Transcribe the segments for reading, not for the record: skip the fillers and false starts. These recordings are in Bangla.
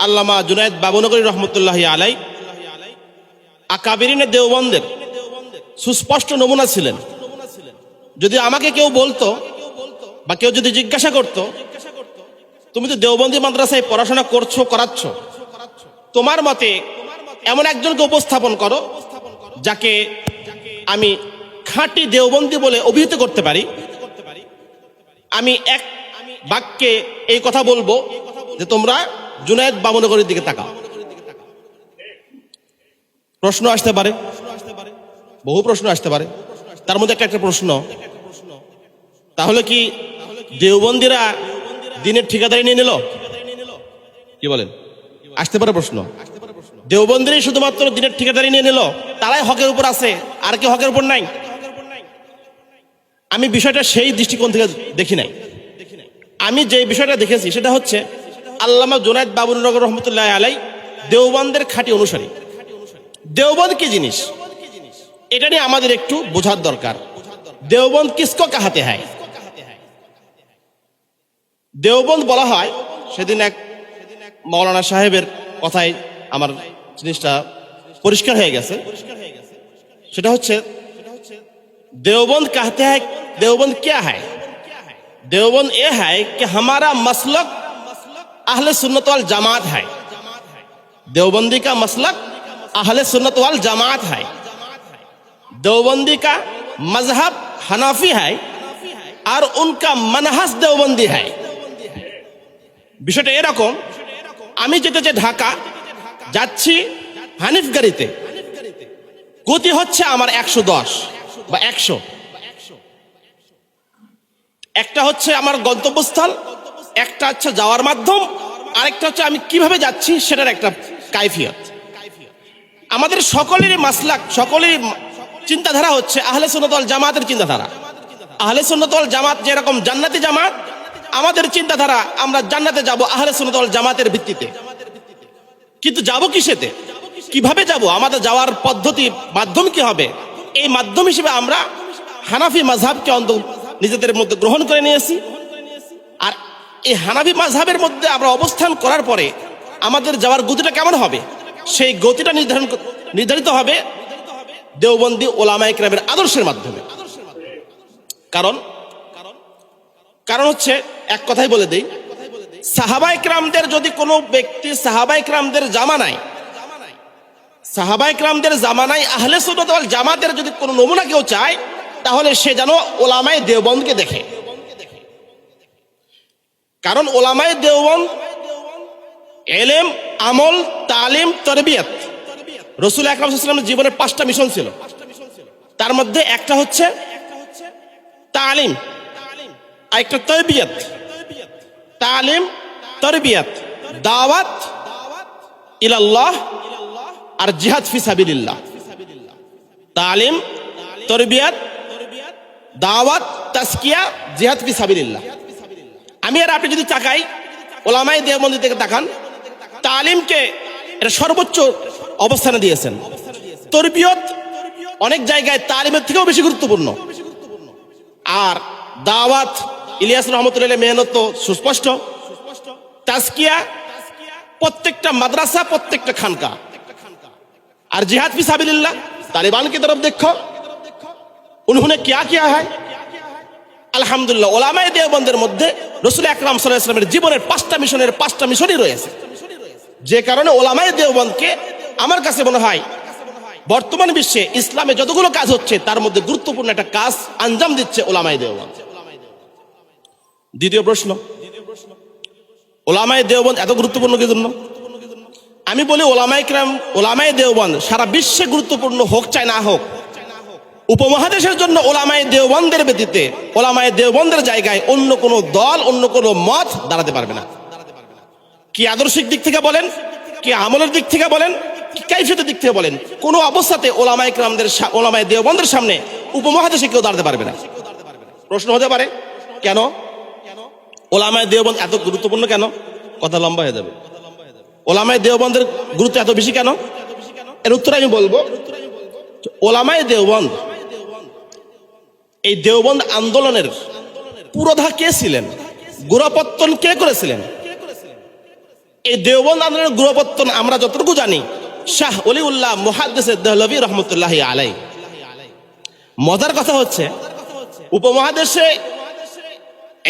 আল্লামা জুনায়েদ বাবুনগরী রহমতুল্লাহি আলাই আকাবিরিনে দেওবন্দের সুস্পষ্ট নমুনা ছিলেন। যদি আমাকে কেউ বলতো বা কেউ যদি জিজ্ঞাসা করতো, তুমি তো দেওবন্দি মাদ্রাসায় পড়াশোনা করছো, করাচ্ছ, তোমার মতে এমন একজনকে উপস্থাপন করো যাকে আমি খাঁটি দেওবন্দি বলে অভিহিত করতে পারি, আমি এক বাক্যে এই কথা বলবো যে তোমরা জুনায়েদ বাবুনগরীর দিকে তাকাও। প্রশ্ন আসতে পারে, বহু প্রশ্ন আসতে পারে। তার মধ্যে একটা প্রশ্ন, তাহলে কি দেওবন্দিরা দিনের ঠিকাদারি নিয়ে নিল? কি বলেন? আসতে পারে প্রশ্ন। দেওবন্দিরাই শুধুমাত্র দিনের ঠিকাদারি নিয়ে নিল, তারাই হকের উপর আছে, আর কি হকের উপর নাই? আমি বিষয়টা সেই দৃষ্টিকোণ থেকে দেখি নাই। আমি যে বিষয়টা দেখেছি সেটা হচ্ছে আল্লামা জুনায়েদ বাবুনগরী রহমতুল্লাহ আলাই দেওবন্দের খাঁটি অনুসারী। দেওবন্দ কি জিনিস এটা নিয়ে আমাদের একটু বোঝার দরকার। দেওবন্দ কিসকো কাহাতে হয়? দেওবন্দ বলা হয়, সেদিন এক মাওলানা সাহেবের কথায় আমার জিনিসটা পরিষ্কার হয়ে গেছে। সেটা হচ্ছে देवबंद कहते हैं, देवबंद क्या है? देवबंद ये है कि हमारा मसलक अहले सुन्नत वल जमात है। देवबंदी का मसलक अहले सुन्नत वल जमात है। देवबंदी का मजहब हनाफी है और उनका मनहज देवबंदी है। বিষয়টা এরকম, আমি যেতে ঢাকা যাচ্ছি হানিফ গাড়িতে, গতি হচ্ছে আমার 110 বা 100। একটা হচ্ছে আমার গন্তব্যস্থল, একটা হচ্ছে যাওয়ার মাধ্যম, আরেকটা হচ্ছে আমি কিভাবে যাচ্ছি সেটার একটা কাইফিয়ত। আমাদের সকলেরই মাসলাক, সকলেরই চিন্তাধারা হচ্ছে আহলে সুন্নাত ওয়াল জামাতের চিন্তাধারা। আহলে সুন্নাত ওয়াল জামাত যেরকম জান্নাতি জামাত, আমাদের চিন্তাধারা আমরা জান্নাতে যাব আহলে সুন্নাত ওয়াল জামাতের ভিত্তিতে। কিন্তু যাব কিসেতে, কিভাবে যাব, আমাদের যাওয়ার পদ্ধতি, মাধ্যম কি হবে? এই মাধ্যম হিসেবে আমরা হানাফি মাযহাবকে নিজেদের মধ্যে গ্রহণ করে নিয়েছি। আর এই হানাফি মাযহাবের মধ্যে আমরা অবস্থান করার পরে আমাদের যাওয়ার গতিটা কেমন হবে, সেই গতিটা নির্ধারিত হবে দেওবন্দি ওলামায়ে কেরামের আদর্শের মাধ্যমে। কারণ হচ্ছে এক কথাই বলে দেই, সাহাবায়ে কেরামদের যদি কোনো ব্যক্তি সাহাবায়ে কেরামদের জামানায় আহলে সুন্নাত ওয়াল জামাতের যদি কোনো নমুনা কেউ চায়, তাহলে সে যেন ওলামায়ে দেওবন্দকে দেখে। কারণ ওলামায়ে দেওবন্দ ইলম, আমল, তালিম, তারবিয়ত, রাসূল আকরাম সাল্লাল্লাহু আলাইহি ওয়াসাল্লামের জীবনের 5টা মিশন ছিল। তার মধ্যে একটা হচ্ছে তালিম, আরেকটা তারবিয়ত। তালিম, তারবিয়ত, দাওয়াত ইলাল্লাহ আর জিহাদ ফি সাবিলিল্লাহ। তালিম, তারবিয়ত, দাওয়াত, তাজকিয়া, জিহাদ ফি সাবিলিল্লাহ। আমি আর আপনি যদি তাকাই, ওলামায়ে দেওবন্দি থেকে তাকান, তালিমকে এটা সর্বোচ্চ অবস্থানে দিয়েছেন। তারবিয়ত অনেক জায়গায় তালিমের থেকেও বেশি গুরুত্বপূর্ণ। আর দাওয়াত, ইলিয়াস রহমতুল্লাহ মেহনত তো সুস্পষ্ট। তাজকিয়া প্রত্যেকটা মাদ্রাসা, প্রত্যেকটা খানকা। और जिहाद फी साबिलिल्लाह, तालिबान की तरफ देखो, उन्होंने क्या किया है। আলহামদুলিল্লাহ ওলামায়ে দেওবন্দের মধ্যে রাসূল আকরাম সাল্লাল্লাহু আলাইহি ওয়াসাল্লামের জীবনের 5টা মিশনের 5টা মিশনই রয়েছে। যে কারণে ওলামায়ে দেওবন্দকে আমার কাছে মনে হয় বর্তমান বিশ্বে ইসলামে যতগুলো কাজ হচ্ছে তার মধ্যে গুরুত্বপূর্ণ একটা কাজ আঞ্জাম দিচ্ছে ওলামায়ে দেওবন্দ। দ্বিতীয় প্রশ্ন, ওলামায়ে দেওবন্দ এত গুরুত্বপূর্ণ কি জন্য? আমি বলি ওলামায়ে কেরাম, ওলামায়ে দেওবন্দ সারা বিশ্বে গুরুত্বপূর্ণ হোক চাই না হোক, উপমহাদেশের জন্য ওলামায়ে দেওবন্দের ব্যতীতে, ওলামায়ে দেওবন্দের জায়গায় অন্য কোনো দল, অন্য কোনো মত দাঁড়াতে পারবে না। কি আদর্শিক দিক থেকে বলেন, কি আমলের দিক থেকে বলেন, কি কাইফিয়তের দিক থেকে বলেন, কোনো অবস্থাতে ওলামায়ে কেরামদের, ওলামায়ে দেওবন্দের সামনে উপমহাদেশে কেউ দাঁড়াতে পারবে না। প্রশ্ন হতে পারে কেন ওলামায়ে দেওবন্দ এত গুরুত্বপূর্ণ, কেন? কথা লম্বা হয়ে যাবে। ওলামায়ে দেওবন্দের গুরুত্ব এত বেশি কেন, এর উত্তর আমি বলবো। ওলামায়ে দেওবন্দ, এই দেওবন্দ আন্দোলনের পুরোধা কে ছিলেন, গোড়াপত্তন কে করেছিলেন, এই দেওবন্দ আন্দোলনের গোড়াপত্তন আমরা যতটুকু জানি শাহ ওলিউল্লাহ মুহাদ্দিস দেহলভী রহমতুল্লাহি আলাই। মজার কথা হচ্ছে উপমহাদেশে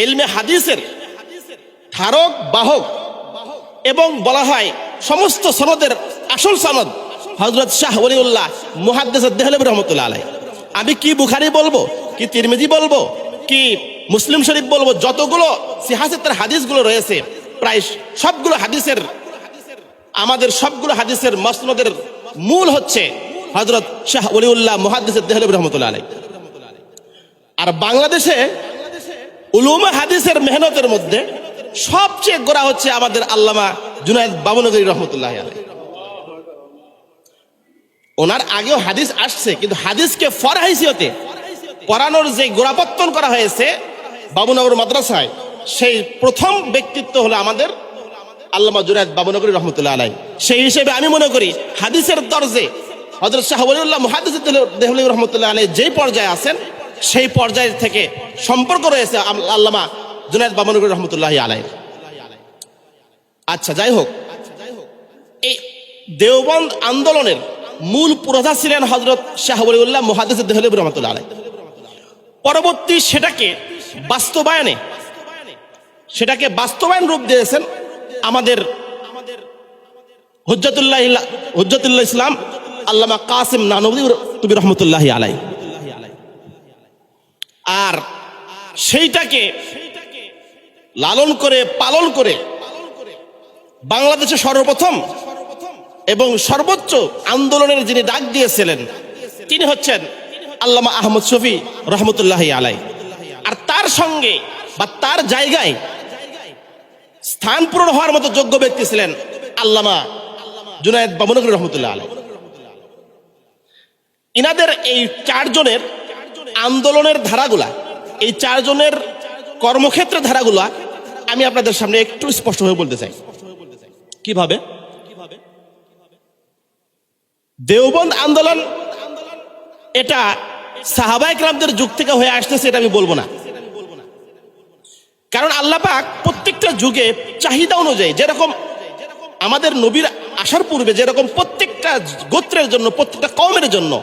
ইলমে হাদিসের ধারক বাহক এবং বলা হয় সমস্ত সনদের আসল সনদ হযরত শাহ ওলিউল্লাহ মুহাদ্দিস দেহলভী রহমতুল্লাহ আলাই। আমি কি বুখারী বলবো, কি তিরমিজি বলবো, কি মুসলিম শরীফ বলবো, যতগুলো সিহাসতের হাদিসগুলো রয়েছে প্রায় সবগুলো হাদিসের আমাদের সবগুলো হাদিসের মসনদের মূল হচ্ছে হযরত শাহ ওলিউল্লাহ মুহাদ্দিস দেহলভী রহমতুল্লাহ আলাই। আর বাংলাদেশে উলুমে হাদিসের মেহনতের মধ্যে সবচেয়ে গোড়া হচ্ছে আমাদের আল্লামা জুনায়েদ বাবুনগরী রহমতুল্লাহ আলাই। ওনার আগেও হাদিস আসছে, কিন্তু হাদিসকে ফরহাইসিয়তে পড়ানোর যে গোড়াপত্তন করা হয়েছে বাবুনগর মাদ্রাসায়, সেই প্রথম ব্যক্তিত্ব হলো আমাদের আল্লামা জুনায়েদ বাবুনগরী রহমতুল্লাহ আলাই। সেই হিসেবে আমি মনে করি হাদিসের দরজে হযরত শাহ ওলিউল্লাহ মুহাদ্দিস দেহলভী রহমতুল্লাহ আলাই যেই পর্যায়ে আছেন সেই পর্যায় থেকে সম্পর্ক রয়েছে আল্লামা জুনায়েদ বাবুনগরী রহমতুল্লাহ আলাই। আচ্ছা, যাই হোক, এই দেওবন্দ আন্দোলনের মূল পুরোধা ছিলেন হযরত শাহ ওলিউল্লাহ মুহাদ্দিস দেহলভী রহমতুল্লাহ আলাই। পরবর্তী সেটাকে বাস্তবায়ন রূপ দিয়েছেন আমাদের হুজ্জাতুল্লাহ ইসলাম আল্লামা কাসিম নানভী রহমতুল্লাহ আলাই। আর সেইটাকে লালন করে পালন করে বাংলাদেশে সর্বপ্রথম এবং সর্বোচ্চ আন্দোলনের যিনি ডাক দিয়েছিলেন তিনি হচ্ছেন আল্লামা আহমদ শফী রহমতুল্লাহ আলাই। আর তার সঙ্গে বা তার জায়গায় স্থান পূরণ হওয়ার মতো যোগ্য ব্যক্তি ছিলেন আল্লামা জুনায়েদ বাবুনগরী রহমতুল্লাহ আলাই। ইনাদের এই চারজনের আন্দোলনের ধারাগুলা, এই চারজনের কর্মক্ষেত্রের ধারাগুলা আমি আপনাদের সামনে একটু স্পষ্ট হয়ে বলতে চাই। কিভাবে দেওবন্দ আন্দোলন এটা সাহাবায়ে কেরামদের যুগ থেকে হয়ে আসতেছে এটা আমি বলবো না, কারণ আল্লাহ পাক প্রত্যেকটা যুগে চাহিদা অনুযায়ী, যেরকম আমাদের নবীর আসার পূর্বে যেরকম প্রত্যেকটা গোত্রের জন্য, প্রত্যেকটা কওমের জন্য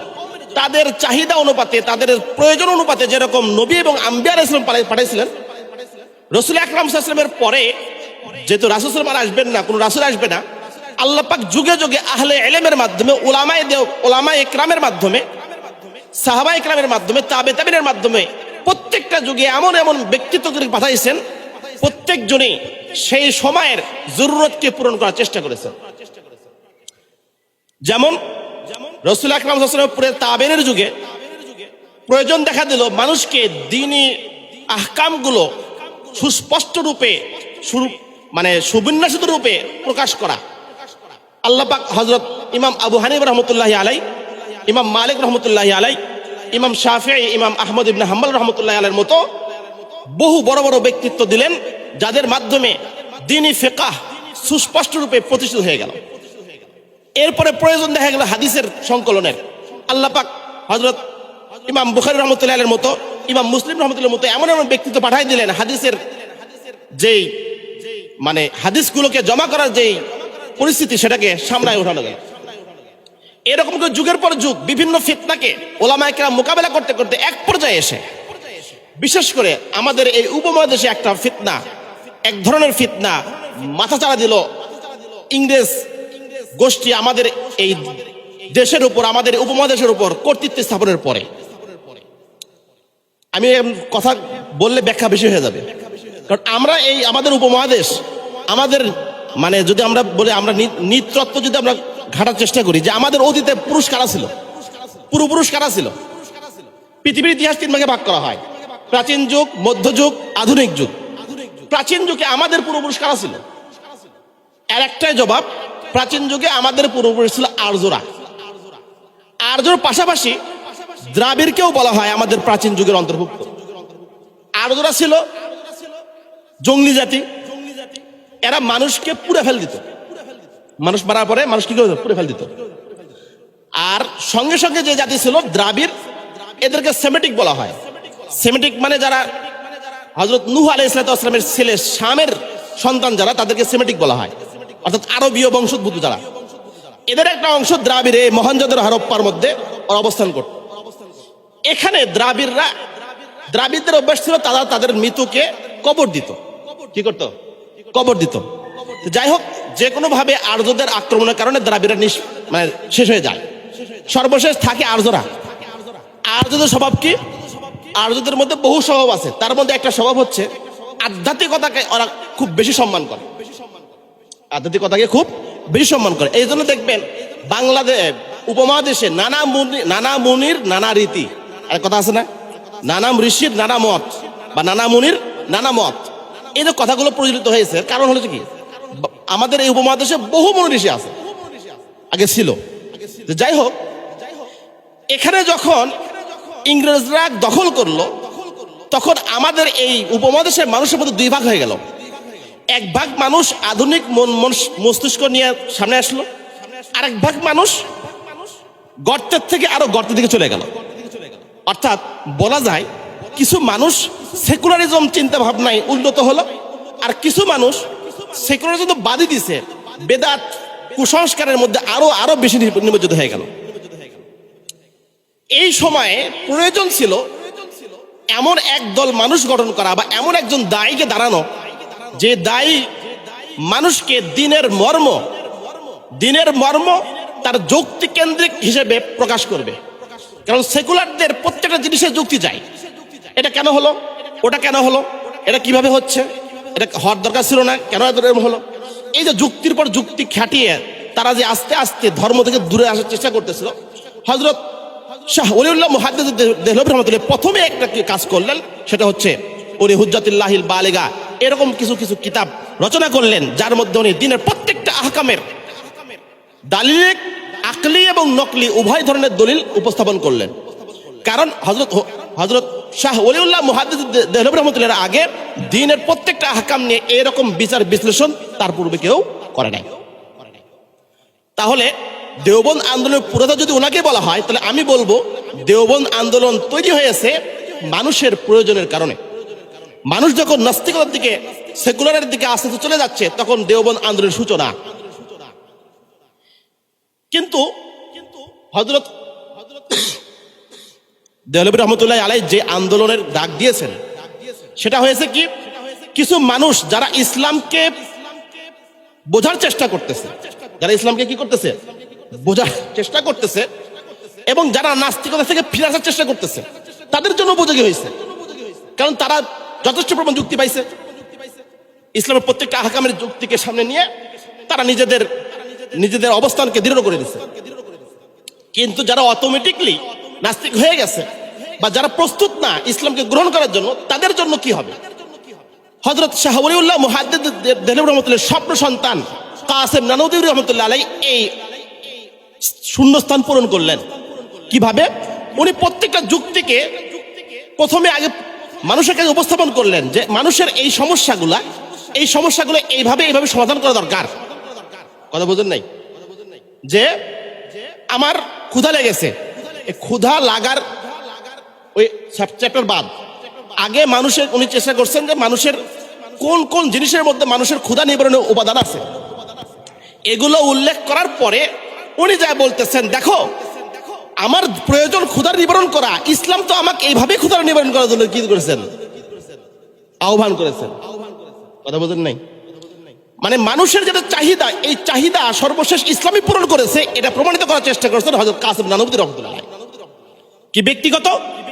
তাদের চাহিদা অনুপাতে, তাদের প্রয়োজন অনুপাতে যেরকম নবী এবং আম্বিয়া আলাইহিস সালাম পাঠাইছিলেন, রাসূল আকরাম সাল্লাল্লাহু আলাইহি ওয়াসাল্লামের পরে যেহেতু রাসূল সাল্লাল্লাহু আলাইহি ওয়াসাল্লাম আসবেন না, কোন রাসূল আসবে না, আল্লাহ পাক যুগে যুগে আহলে ইলমের মাধ্যমে, উলামায়ে ইকরামের মাধ্যমে, সাহাবায়ে ইকরামের মাধ্যমে, তাবেঈনের মাধ্যমে প্রত্যেকটা যুগে এমন এমন ব্যক্তিত্বকে পাঠাইছেন প্রত্যেকজনই সেই সময়ের জরুরতকে পূরণ করার চেষ্টা করেছেন। যেমন রাসূল আকরাম সাল্লাল্লাহু আলাইহি ওয়াসাল্লামের তাবেঈনের যুগে প্রয়োজন দেখা দিল মানুষকে দ্বীনি আহকামগুলো সুস্পষ্ট রূপে সুবিন্যাসিত রূপে প্রকাশ করা। আল্লাহ পাক হযরত ইমাম আবু হানিফা রহমতুল্লাহি আলাই, ইমাম মালিক রহমতুল্লাহি আলাই, ইমাম শাফিঈ, ইমাম আহমদ ইবনে হাম্বল রহমতুল্লাহি আলাইহির মতো বহু বড় বড় ব্যক্তিত্ব দিলেন, যাদের মাধ্যমে দ্বীনি ফিকহ সুস্পষ্ট রূপে প্রতিষ্ঠিত হয়ে গেল। এরপরে প্রয়োজন দেখা গেল হাদিসের সংকলনের। আল্লাহ পাক হযরত ইমাম বুখারী রহমতুল্লাহি আলাইহির মতো, ইমাম মুসলিম রহমতুল্লাহির মতো এমন এমন ব্যক্তিত্ব পাঠাই দিলেন, হাদিসের যেই হাদিসগুলোকে জমা করার যেই পরিস্থিতি সেটাকে সামলায় ওঠানো গেল। এরকম করে যুগের পর যুগ বিভিন্ন ফিতনাকে ওলামায়ে কেরাম মোকাবেলা করতে করতে এক পর্যায়ে এসে বিশেষ করে আমাদের এই উপমহাদেশে একটা ফিতনা, এক ধরনের ফিতনা মাথাচাড়া দিল ইংরেজ গোষ্ঠী আমাদের এই দেশের উপর, আমাদের উপমহাদেশের উপর কর্তৃত্ব স্থাপনের পরে। আমি কথা বললে ব্যাখ্যা বেশি হয়ে যাবে, কারণ আমরা এই আমাদের উপমহাদেশ, আমাদের যদি আমরা বলি, আমরা নৃতত্ব যদি আমরা ঘাটার চেষ্টা করি যে আমাদের অতীতে পুরুষ কারা ছিল, পূর্বপুরুষ কারা ছিল। পৃথিবীর ইতিহাস তিন ভাগে ভাগ করা হয়: প্রাচীন যুগ, মধ্যযুগ, আধুনিক যুগ। প্রাচীন যুগে আমাদের পূর্বপুরুষ কারা ছিল? এর একটাই জবাব, প্রাচীন যুগে আমাদের পূর্বপুরুষ ছিল আর্যরা। আর্যর পাশাপাশি দ্রাবিড়কেও বলা হয় আমাদের প্রাচীন যুগের অন্তর্ভুক্ত। আর্যরা ছিল জঙ্গলি জাতি, এরা মানুষকে পুড়ে ফেল দিত, মানুষ মারার পরে মানুষ কি করে পুড়ে ফেল দিত। আর সঙ্গে সঙ্গে যে জাতি ছিল দ্রাবিড়, এদেরকে সেমেটিক বলা হয়। সেমেটিক মানে যারা হযরত নূহ আলাইহিস সালামের ছেলে শামের সন্তান যারা, তাদেরকে সেমেটিক বলা হয়। অর্থাৎ আরবীয় বংশোদ্ভূত যারা, এদের একটা অংশ দ্রাবিড়ে মহেঞ্জোদারো হরপ্পার মধ্যে ওরা অবস্থান করত। এখানে দ্রাবিড়দের অভ্যাস ছিল তারা তাদের মৃতকে কবর দিত। কি করত? কবর দিত। যাই হোক, যে কোনো ভাবে আর্যদের আক্রমণের কারণে দ্রাবিড়রা মানে শেষ হয়ে যায়। সর্বশেষ থাকে আর্যরা। আর্যদের স্বভাব কি? আর্যদের মধ্যে বহু স্বভাব আছে, তার মধ্যে একটা স্বভাব হচ্ছে আধ্যাত্মিকতাকে ওরা খুব বেশি সম্মান করে। আধ্যাত্মিকতাকে খুব বেশি সম্মান করে। এই জন্য দেখবেন বাংলাদেশ উপমহাদেশে নানা মুনির নানা রীতি, আর কথা আছে না, নানা ঋষির নানা মত বা নানা মুনির নানা মত, এই যে কথাগুলো প্রচলিত হয়েছে। কারণ হলো কি, আমাদের এই উপমহাদেশে বহু মুনি ঋষি আছে, আগে ছিল। যাই হোক, এখানে যখন ইংরেজরা দখল করলো, তখন আমাদের এই উপমহাদেশের মানুষের মধ্যে দুই ভাগ হয়ে গেল। এক ভাগ মানুষ আধুনিক মস্তিষ্ক নিয়ে সামনে আসলো, আরেক ভাগ মানুষ গর্তের থেকে আরো গর্তের দিকে চলে গেল। অর্থাৎ বলা যায় কিছু মানুষ সেকুলারিজম চিন্তা ভাবনায় উন্নত হলো, আর কিছু মানুষ সেকুলারিজম তো বাদই দিছে, বেদাত কুসংস্কারের মধ্যে আরো বেশি নিমজ্জিত হয়ে গেল। এই সময়ে প্রয়োজন ছিল এমন এক দল মানুষ গঠন করা বা এমন একজন দায়ীকে দাঁড়ানো, যে দায়ী মানুষকে দিনের মর্ম তার যুক্তি কেন্দ্রিক হিসেবে প্রকাশ করবে। কারণ সেকুলারদের প্রত্যেকটা জিনিসের যুক্তি চাই। এটা কেন হলো, ওটা কেন হলো, এটা কিভাবে হচ্ছে, এটা হওয়ার দরকার ছিল না, কেন এরকম হলো। এই যে যুক্তির পর যুক্তি খাটিয়ে তারা যে আস্তে আস্তে ধর্ম থেকে দূরে আসার চেষ্টা করতেছিল, হযরত শাহ ওলিউল্লাহ মুহাদ্দিস দেহলভী রাহমাতুল্লাহ প্রথমে একটা কাজ করলেন, সেটা হচ্ছে উনি হুজ্জাতুল্লাহিল বালিগা এরকম কিছু কিছু কিতাব রচনা করলেন, যার মধ্যে উনি দিনের প্রত্যেকটা আহকামের দালিলিক, আকলি এবং নকলি উভয় ধরনের দলিল উপস্থাপন করলেন। কারণ হযরত শাহ ওলিউল্লাহ মুহাদ্দিস দেহলভী রাহমাতুল্লাহর আগে দিনের প্রত্যেকটা আহকাম নিয়ে এরকম বিচার বিশ্লেষণ তার পূর্বে কেউ করে নাই। তাহলে দেওবন্দ আন্দোলনের পুরোটা যদি ওনাকে বলা হয়, তাহলে আমি বলবো দেওবন্দ আন্দোলন তৈরি হয়েছে মানুষের প্রয়োজনের কারণে। মানুষ যখন নাস্তিকতার দিকে, সেকুলারের দিকে আস্তে আস্তে চলে যাচ্ছে, তখন দেওবন্দ আন্দোলনের সূচনা। কিন্তু হযরত দেহলভী রহমতুল্লাহ আলাইহি যে আন্দোলনের ডাক দিয়েছেন, সেটা হয়েছে কি, কিছু মানুষ যারা ইসলামকে বোঝার চেষ্টা করতেছে, যারা ইসলামকে কি করতেছে, বোঝার চেষ্টা করতেছে, এবং যারা নাস্তিকতা থেকে ফিরে আসার চেষ্টা করতেছে, তাদের জন্য উপযোগী হয়েছে। কারণ তারা যথেষ্ট প্রমাণ যুক্তি পাইছে, ইসলামের প্রত্যেকটা আহকামের যুক্তিকে সামনে নিয়ে তারা নিজেদের অবস্থানকে দৃঢ় করে দিচ্ছে। কিন্তু যারা অটোমেটিকলি নাস্তিক হয়ে গেছে বা যারা প্রস্তুত না ইসলামকে গ্রহণ করার জন্য, তাদের জন্য কি হবে? হযরত শাহ ওলিউল্লাহ মুহাদ্দিস দেহলভী রাহমাতুল্লাহর স্বপ্ন সন্তান কাসেম নানুতুবি রাহমাতুল্লাহ আলাইহি এই শূন্যস্থান পূরণ করলেন। কিভাবে? উনি প্রত্যেকটা যুক্তিকে প্রথমে আগে মানুষের কাছে উপস্থাপন করলেন, যে মানুষের এই সমস্যাগুলো এইভাবে সমাধান করা দরকার। কথা বুঝেন নাই? যে আমার ক্ষুধা লেগেছে, ক্ষুধা লাগার ওই চ্যাপ্টার বাদ আগে উনি চেষ্টা করছেন যে মানুষের কোন কোন জিনিসের মধ্যে মানুষের ক্ষুধা নিবারণের উপাদান আছে, এগুলো উল্লেখ করার পরে উনি যা বলতেছেন, দেখো আমার প্রয়োজন ক্ষুধার নিবারণ করা, ইসলাম তো আমাকে এইভাবে ক্ষুধার নিবারণ করার জন্য কি করেছেন, আহ্বান করেছেন। কথা বুঝেন নাই? মানে মানুষের যেটা চাহিদা, এই চাহিদা সর্বশেষ ইসলামই পূরণ করেছে, এটা প্রমাণিত করার চেষ্টা করেছেন হযরত কাসেম নানুতুবি রাহমাতুল্লাহ আলাইহি। কি ব্যক্তিগত,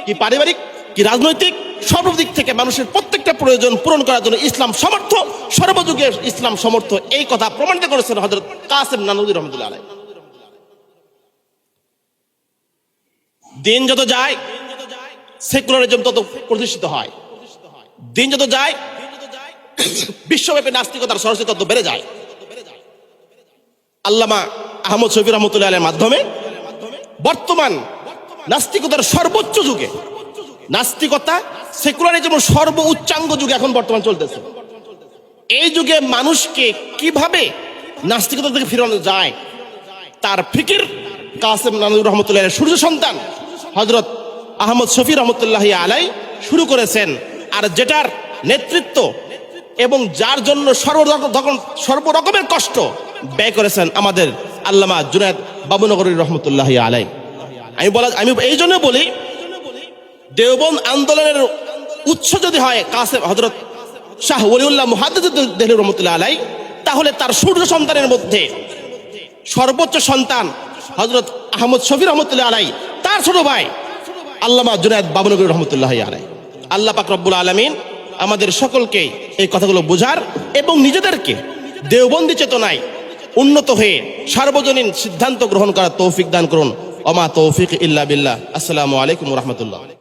কি পারিবারিক, কি রাজনৈতিক, সর্বদিক থেকে মানুষের প্রত্যেকটা প্রয়োজন পূরণ করার জন্য ইসলাম সমর্থ, সর্বযুগে ইসলাম সমর্থ, এই কথা প্রমাণিত করেছেন হযরত কাসেম নানুতুবি রাহমাতুল্লাহ আলাইহি। দিন যত যায় সেকুলারিজম তত প্রতিষ্ঠিত হয়, দিন যত যায় বিশ্বব্যাপী নাস্তিকতার সরস্বতী তত বেড়ে যায়। আল্লামা আহমদ শফী রহমতুল্লাহ আলাইহির মাধ্যমে বর্তমান নাস্তিকতার সর্বোচ্চ যুগে, নাস্তিকতা সেকুলারিজম সর্ব উচ্চাঙ্গ যুগে এখন বর্তমান চলতেছে। এই যুগে মানুষকে কিভাবে নাস্তিকতা থেকে ফিরানো যায়, তার ফিকির কাসেম নানুতুবি রহমতুল্লাহ সূর্য সন্তান হযরত আহমদ শফী রহমতুল্লাহ আলাইহি শুরু করেছেন। আর যেটার নেতৃত্ব এবং যার জন্য সর্বরকমের কষ্ট ব্যয় করেছেন আমাদের আল্লামা জুনায়েদ বাবুনগরী রহমতুল্লাহ আলাই। আমি এই জন্য বলি, দেওবন্দ আন্দোলনের উৎস যদি হয় কাসেম হযরত শাহ ওলিউল্লাহ মুহাদ্দিস দেহলভী রহমতুল্লাহ আলাই, তাহলে তার সূর্য সন্তানের মধ্যে সর্বোচ্চ সন্তান হযরত আহমদ শফি রহমতুল্লাহ আলাই, তার ছোট ভাই আল্লামা জুনায়েদ বাবুনগরী রহমতুল্লাহ আলাই। আল্লাহ পাক রব্বুল আলামিন আমাদের সকলকে এই কথাগুলো বোঝার এবং নিজেদেরকে দেওবন্দি চেতনায় উন্নত হয়ে সার্বজনীন সিদ্ধান্ত গ্রহণ করার তৌফিক দান করুন। ওমা তৌফিক ইল্লা বিল্লাহ। আসসালামু আলাইকুম ওয়া রাহমাতুল্লাহ।